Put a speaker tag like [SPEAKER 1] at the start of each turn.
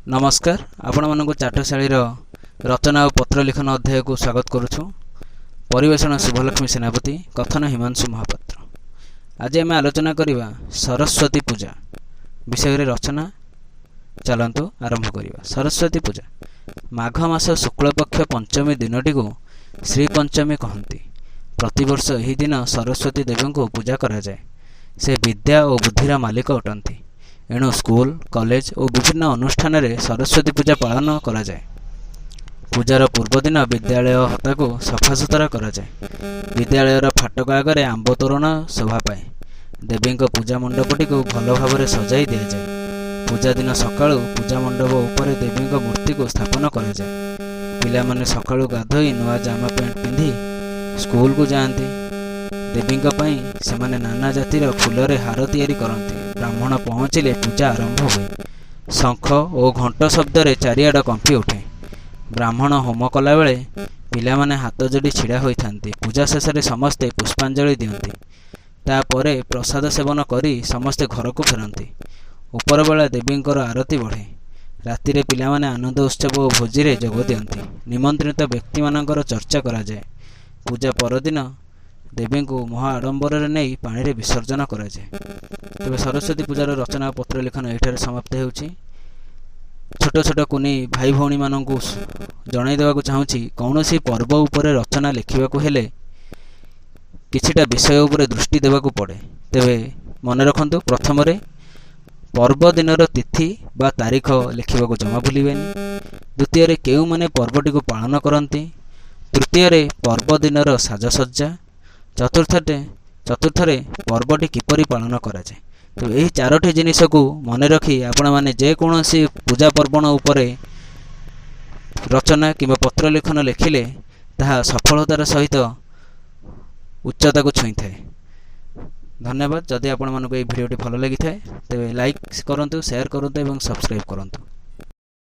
[SPEAKER 1] नमस्कार आपण मानक चाटशाली रचना और पत्र लिखन अध्याय को स्वागत करुछु। परिवेषण शुभलक्ष्मी सेनापति, कथन हिमांशु महापात्र। आज आम आलोचना करवा सरस्वती पूजा विषय रचना। चलतु आरंभ करवा। सरस्वती पूजा माघ मास शुक्ल पक्ष पंचमी दिनटी को श्री पंचमी कहती। प्रतिवर्ष यही दिन सरस्वती देवी को पूजा करा जाए। से विद्या और बुद्धिर मालिक अटंती। एणु स्कूल कॉलेज और विभिन्न अनुष्ठान रे सरस्वती पूजा पालन करा जाए। पूजार पूर्व दिन विद्यालय हता को सफासुतरा करा जाए। विद्यालय फाटक आगे आंब तोरण शोभा पाए। देवी पूजा मंडपटी को भल भाव सजाई दि जाए। पूजा दिन सकाळु पूजा मंडप उपर देवी मूर्ति को स्थापन करा जाए। पिला माने सकाळु गाधोई नुआ जामा पैंट पिंधि स्कूल को जाती। देवी सेमाने नाना जातिर फूलरे हार तैयारी करती। ब्राह्मण पहुँचले पूजा आरंभ हुए। शंख और घंट शब्द चारिआड कंपी उठे। ब्राह्मण होम कला बेले पिला माने हाथ जोड़ी छिड़ा होता। पूजा शेष समस्ते पुष्पांजलि दियंती। तापर प्रसाद सेवन करी समस्ते घर को फेरती। उपर बेला देवी आरती बढ़े। राति पिला माने आनंद उत्सव और भोजी रे जोग दियंती। निमंत्रित व्यक्ति मानकर चर्चा करा जाए। पूजा परदिन देवी को महा आडंबर नहीं पानी रे विसर्जन करा जाए। तेज सरस्वती पूजार रचना पत्र लिखन ये समाप्त होउछि। छोट छोट कुनी भाई भौणी मानू जन देवा चाहूँगी कौन सी पर्व उपर रचना लिखा हेले किछिटा विषय उपर दृष्टि देवा पड़े। तेबे मन रखंतु प्रथम पर्व दिनर तिथि बा तारीख लिखा जमा भूलेनि। द्वितीय केउ माने पर्वटी को पालन करती। तृतीय पर्व दिनर साजसज्जा। चतुर्थ पर्वटी किपरि पालन करा जाए। तो यही चारोटी जिनिस को मन रखी आपण माने जेकोसी पूजा पर्वण उपरे रचना कि पत्र लेखन लिखिले ताहा सफलतार सहित उच्चता को छुई थाए। धन्यवाद। जदि आपण मानक भिडियोटी भल लगी थाए तेबे लाइक करंतु, शेयर करंतु एवं सब्सक्राइब करंतु।